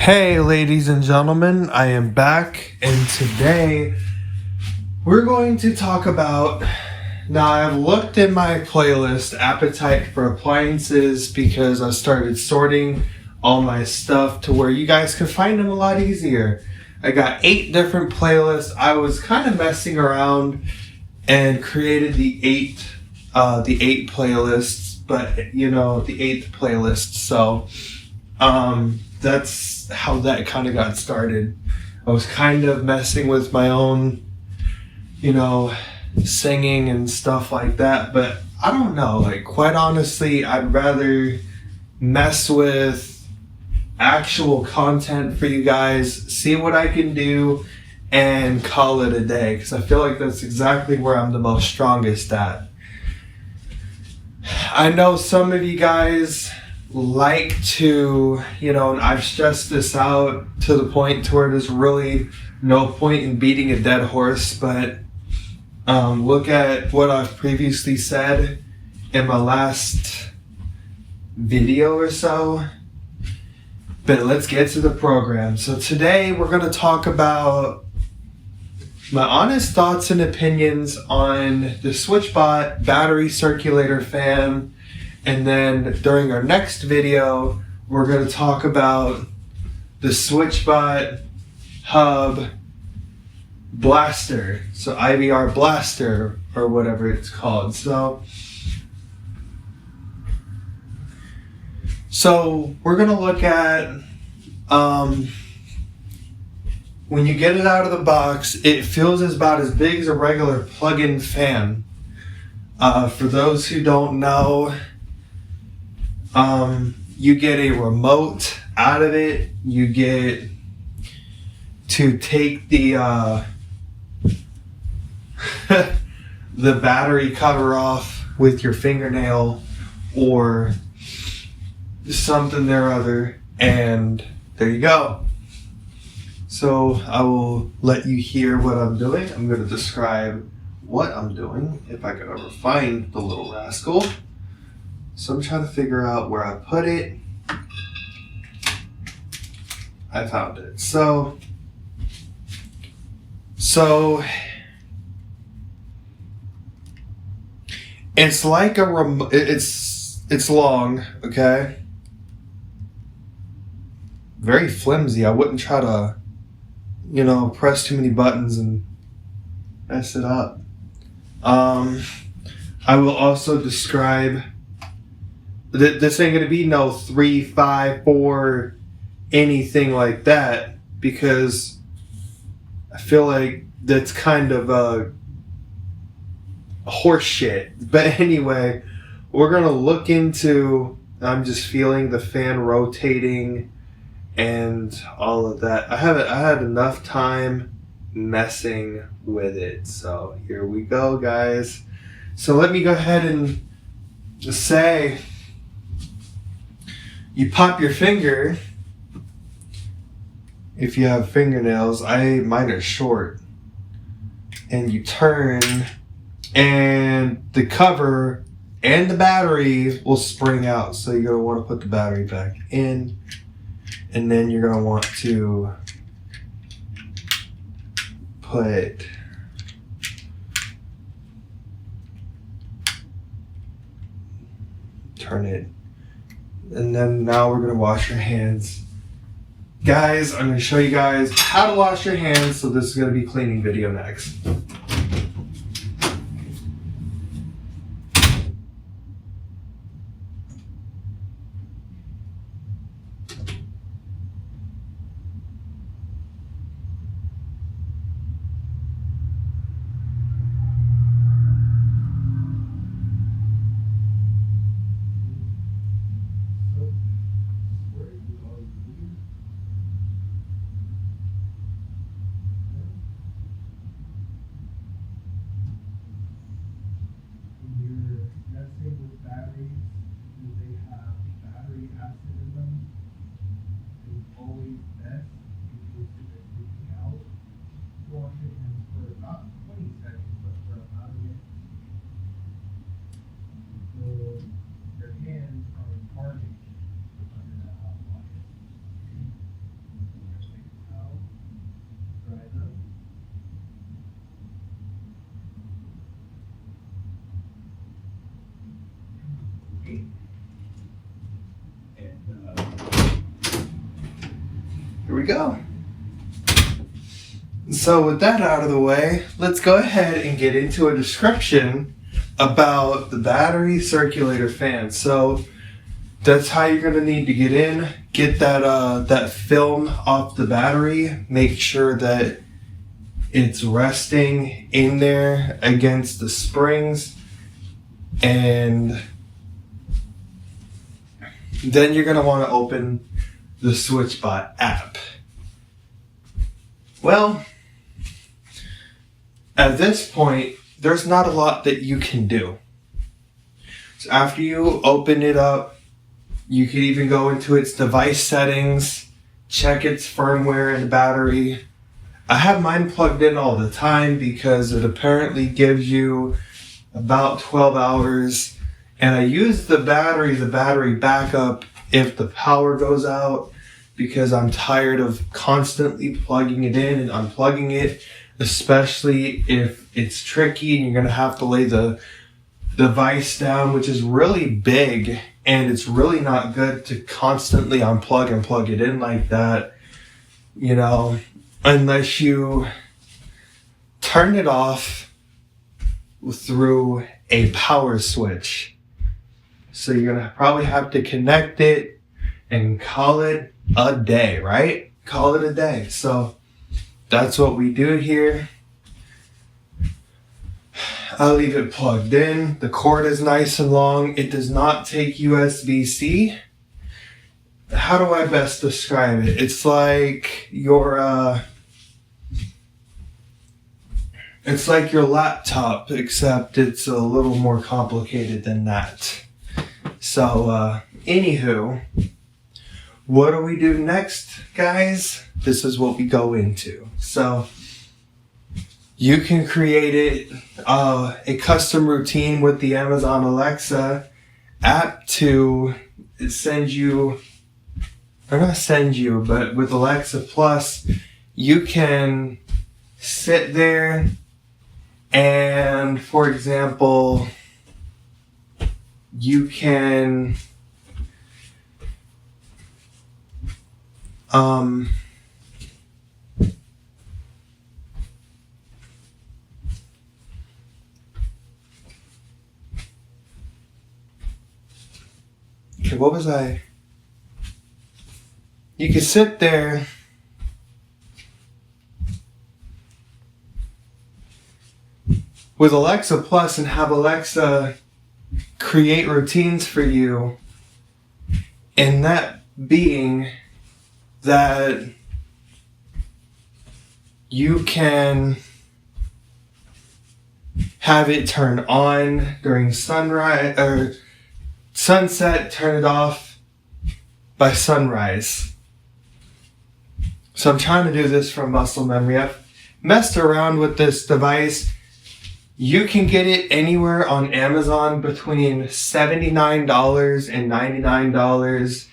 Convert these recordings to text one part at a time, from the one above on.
Hey ladies and gentlemen, I am back, and today we're going to talk about, now I've looked in my playlist, Appetite for Appliances, because I started sorting all my stuff to where you guys can find them a lot easier. I got 8 different playlists. I was kind of messing around and created the eight playlists, but you know, the 8th playlist, so that's how that kind of got started. I was kind of messing with my own, singing and stuff like that, but I don't know, like, quite honestly, I'd rather mess with actual content for you guys, see what I can do, and call it a day, because I feel like that's exactly where I'm the most strongest at. I know some of you guys like to, and I've stressed this out to the point to where there's really no point in beating a dead horse, but look at what I've previously said in my last video or so. But let's get to the program. So today we're going to talk about my honest thoughts and opinions on the SwitchBot battery circulator fan. And then during our next video, we're going to talk about the SwitchBot hub blaster. So IVR blaster or whatever it's called. So we're going to look at when you get it out of the box, it feels about as big as a regular plug-in fan. For those who don't know, you get a remote out of it. You get to take the the battery cover off with your fingernail or something or other, and there you go. So I will let you hear what I'm doing. I'm going to describe what I'm doing if I can ever find the little rascal. So I'm trying to figure out where I put it. I found it. So it's like a remote. It's long, okay? Very flimsy. I wouldn't try to, press too many buttons and mess it up. I will also describe that this ain't gonna be no 3, 5, 4, anything like that, because I feel like that's kind of horse shit. But anyway, we're gonna look into, I'm just feeling the fan rotating and all of that. I had enough time messing with it. So here we go, guys. So let me go ahead and say, you pop your finger if you have fingernails. Mine are short. And you turn, and the cover and the battery will spring out. So you're going to want to put the battery back in. And then you're going to want to turn it. And then now we're going to wash your hands. Guys, I'm going to show you guys how to wash your hands. So this is going to be cleaning video next. Here we go. So with that out of the way, let's go ahead and get into a description about the battery circulator fan. So that's how you're going to need to get in, get that film off the battery, make sure that it's resting in there against the springs, and then you're going to want to open the SwitchBot app. Well, at this point, there's not a lot that you can do. So after you open it up, you can even go into its device settings, check its firmware and battery. I have mine plugged in all the time because it apparently gives you about 12 hours. And I use the battery backup if the power goes out, because I'm tired of constantly plugging it in and unplugging it, especially if it's tricky and you're going to have to lay the device down, which is really big, and it's really not good to constantly unplug and plug it in like that, you know, unless you turn it off through a power switch. So you're going to probably have to connect it and call it a day, right? Call it a day. So that's what we do here. I'll leave it plugged in. The cord is nice and long. It does not take USB-C. How do I best describe it? It's like your laptop, except it's a little more complicated than that. So, anywho, what do we do next, guys? This is what we go into. So, you can create a custom routine with the Amazon Alexa app to send you, or not send you, but with Alexa Plus, you can sit there and, for example, you can okay, what was I? You can sit there with Alexa Plus and have Alexa create routines for you, and that being that you can have it turn on during sunrise or sunset, turn it off by sunrise. So I'm trying to do this from muscle memory. I've messed around with this device. You can get it anywhere on Amazon between $79 and $99.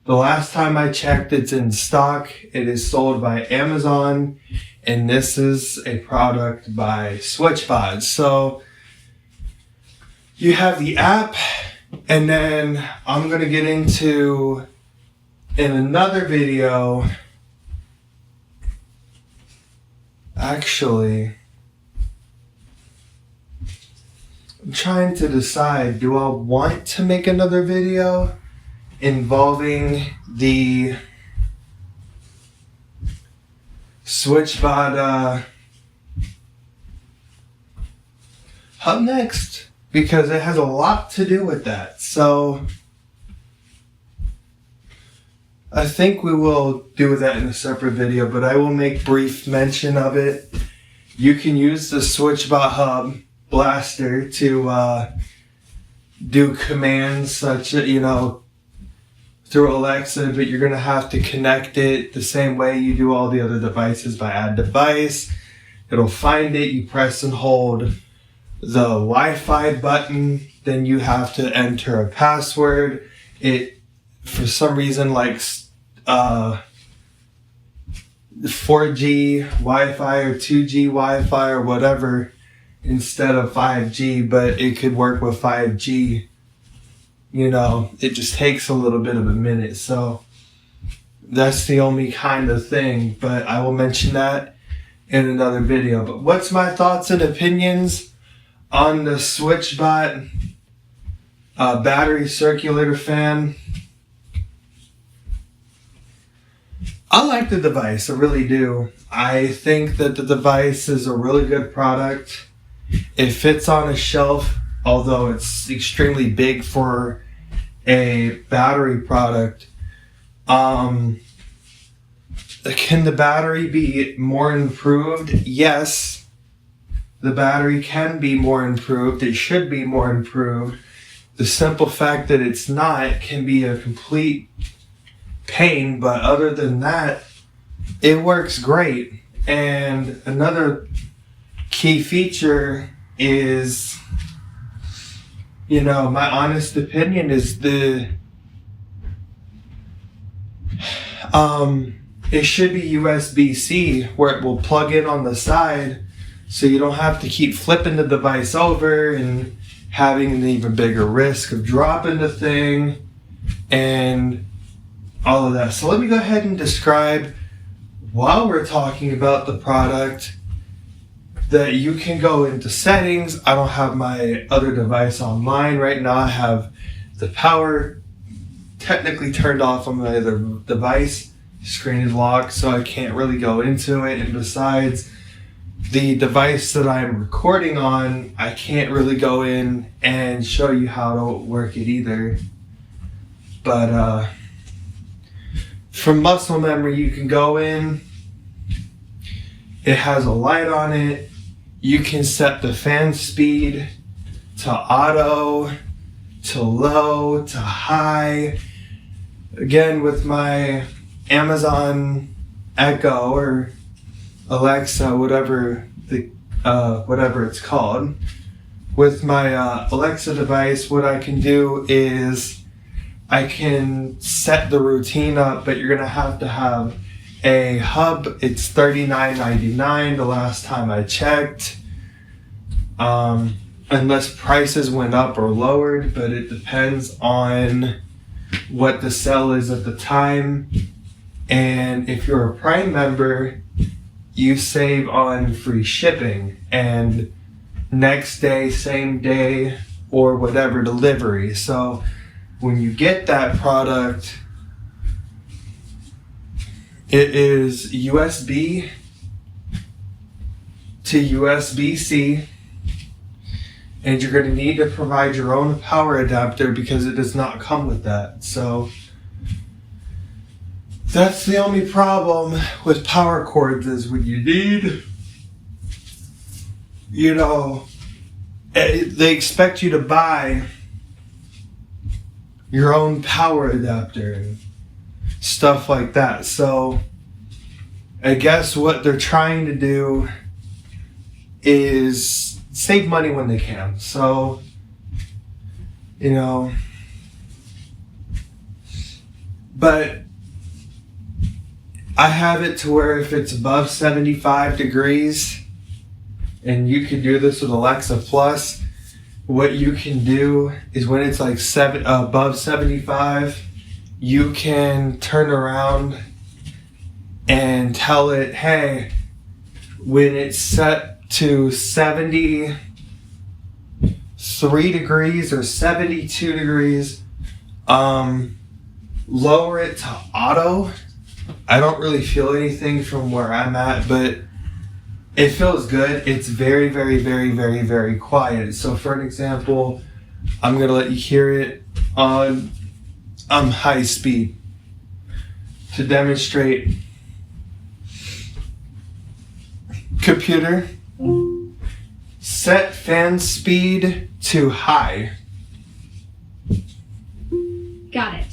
The last time I checked, it's in stock. It is sold by Amazon, and this is a product by SwitchBot. So you have the app, and then I'm going to get into, in another video, actually, I'm trying to decide, do I want to make another video involving the SwitchBot hub next? Because it has a lot to do with that. So I think we will do that in a separate video, but I will make brief mention of it. You can use the SwitchBot hub blaster to do commands such as, through Alexa, but you're going to have to connect it the same way you do all the other devices by add device. It'll find it, you press and hold the Wi-Fi button, then you have to enter a password. It, for some reason, likes 4G Wi-Fi or 2G Wi-Fi or whatever instead of 5G, but it could work with 5G. It just takes a little bit of a minute. So that's the only kind of thing, but I will mention that in another video. But what's my thoughts and opinions on the SwitchBot battery circulator fan? I like the device, I really do. I think that the device is a really good product. It fits on a shelf, although it's extremely big for a battery product. Can the battery be more improved? Yes, the battery can be more improved. It should be more improved. The simple fact that it's not can be a complete pain, but other than that, it works great. And another key feature is, my honest opinion is it should be USB-C, where it will plug in on the side, so you don't have to keep flipping the device over and having an even bigger risk of dropping the thing and all of that. So let me go ahead and describe, while we're talking about the product, that you can go into settings. I don't have my other device online right now. I have the power technically turned off on my other device. Screen is locked, so I can't really go into it. And besides, the device that I'm recording on, I can't really go in and show you how to work it either. But from muscle memory, you can go in. It has a light on it. You can set the fan speed to auto, to low, to high. Again, with my Amazon Echo or Alexa, whatever it's called. With my Alexa device, what I can do is I can set the routine up, but you're gonna have to have a hub. It's $39.99 the last time I checked. Unless prices went up or lowered, but it depends on what the sell is at the time. And if you're a Prime member, you save on free shipping and next day, same day, or whatever delivery. So when you get that product, it is USB to USB-C, and you're going to need to provide your own power adapter because it does not come with that. So that's the only problem with power cords, is when you need, they expect you to buy your own power adapter and stuff like that. So I guess what they're trying to do is save money when they can. So, but I have it to where if it's above 75 degrees, and you can do this with Alexa Plus, what you can do is when it's like above 75, you can turn around and tell it, hey, when it's set to 73 degrees or 72 degrees, lower it to auto. I don't really feel anything from where I'm at, but it feels good. It's very, very, very, very, very quiet. So for an example, I'm going to let you hear it on high speed to demonstrate. Computer, set fan speed to high. Got it.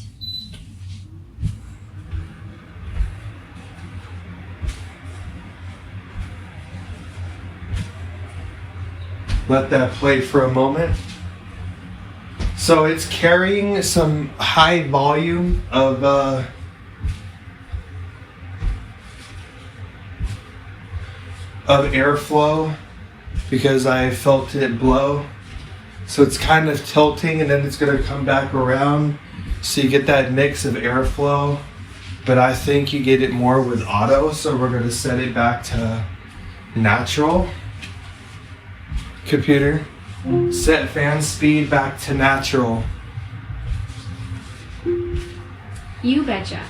Let that play for a moment. So it's carrying some high volume of airflow because I felt it blow. So it's kind of tilting and then it's going to come back around. So you get that mix of airflow but I think you get it more with auto, so we're going to set it back to natural. Computer, set fan speed back to natural. You betcha.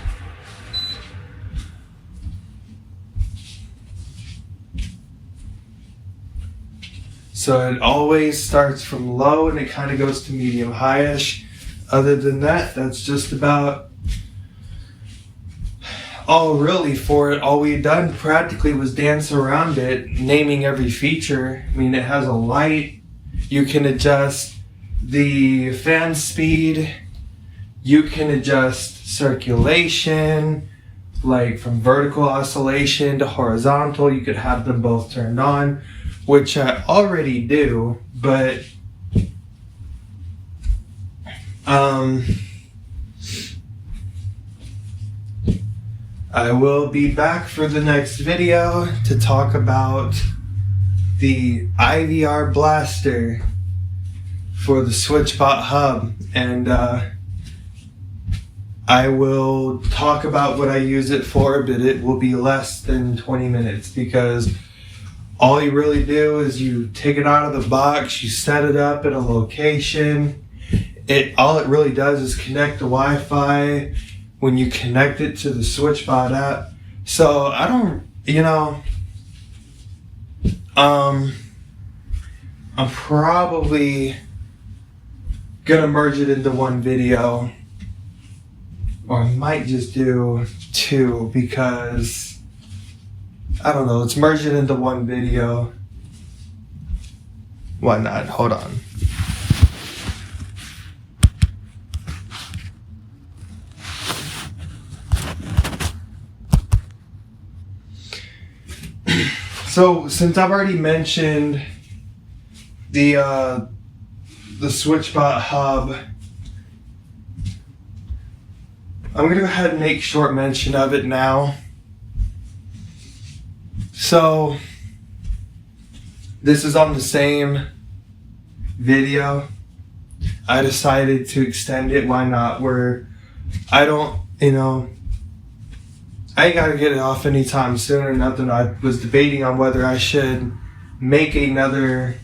So it always starts from low and it kind of goes to medium high-ish. Other than that, that's just about all really for it. All we done practically was dance around it, naming every feature. I mean, it has a light. You can adjust the fan speed. You can adjust circulation, like from vertical oscillation to horizontal. You could have them both turned on, which I already do, but I will be back for the next video to talk about the IVR blaster for the SwitchBot hub, and I will talk about what I use it for, but it will be less than 20 minutes because all you really do is you take it out of the box, you set it up at a location. All it really does is connect to Wi-Fi when you connect it to the SwitchBot app. So I don't, I'm probably gonna merge it into one video, or I might just do two because I don't know, let's merge it into one video. Why not? Hold on. So since I've already mentioned the SwitchBot hub, I'm going to go ahead and make short mention of it now. So this is on the same video. I decided to extend it. Why not? Where I don't, I ain't got to get it off anytime soon or nothing. I was debating on whether I should make another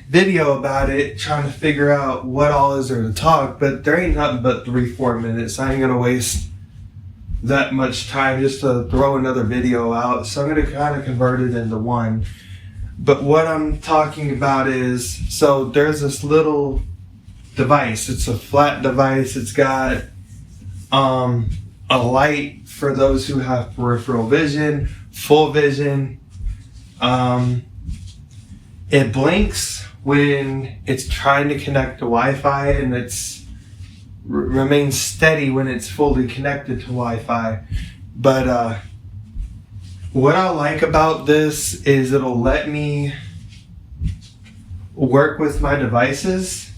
video about it, trying to figure out what all is there to talk, but there ain't nothing but 3-4 minutes. I ain't gonna waste that much time just to throw another video out, so I'm gonna kind of convert it into one. But what I'm talking about is, so there's this little device. It's a flat device. It's got a light for those who have peripheral vision, full vision. It blinks when it's trying to connect to Wi-Fi, and it's remains steady when it's fully connected to Wi-Fi. But what I like about this is it'll let me work with my devices.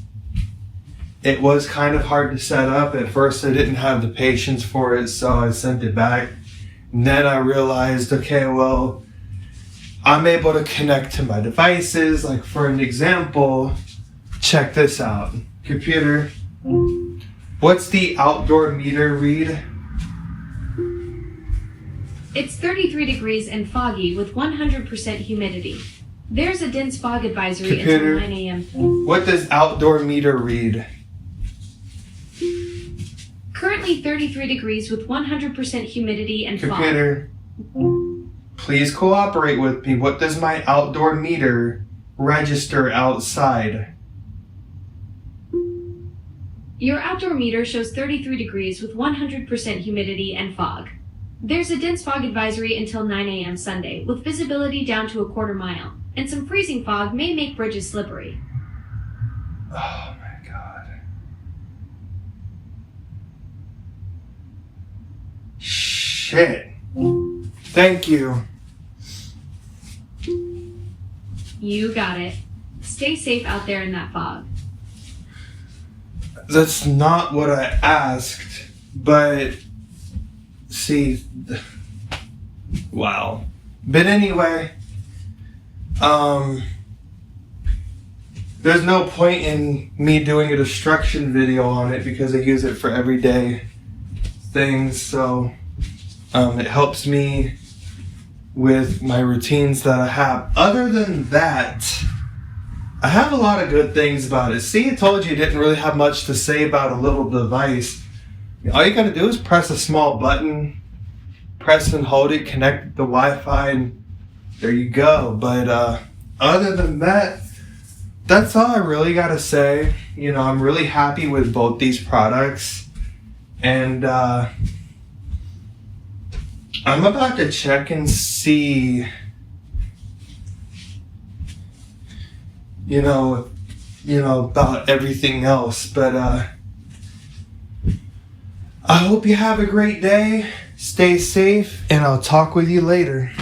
It was kind of hard to set up. At first I didn't have the patience for it, so I sent it back. And then I realized, okay, well, I'm able to connect to my devices. Like for an example, check this out. Computer, what's the outdoor meter read? It's 33 degrees and foggy with 100% humidity. There's a dense fog advisory Computer, until 9 a.m. What does outdoor meter read? Currently 33 degrees with 100% humidity and Computer, please cooperate with me. What does my outdoor meter register outside? Your outdoor meter shows 33 degrees with 100% humidity and fog. There's a dense fog advisory until 9 a.m. Sunday, with visibility down to a quarter mile, and some freezing fog may make bridges slippery. Oh my God. Shit. Thank you. You got it. Stay safe out there in that fog. That's not what I asked, but see, wow. But anyway, there's no point in me doing a destruction video on it because I use it for everyday things. So it helps me with my routines that I have. Other than that, I have a lot of good things about it. See, I told you I didn't really have much to say about a little device. All you gotta do is press a small button, press and hold it, connect the Wi-Fi, and there you go. But other than that, that's all I really gotta say. You know, I'm really happy with both these products. And I'm about to check and see, you know, about everything else. But I hope you have a great day. Stay safe, and I'll talk with you later.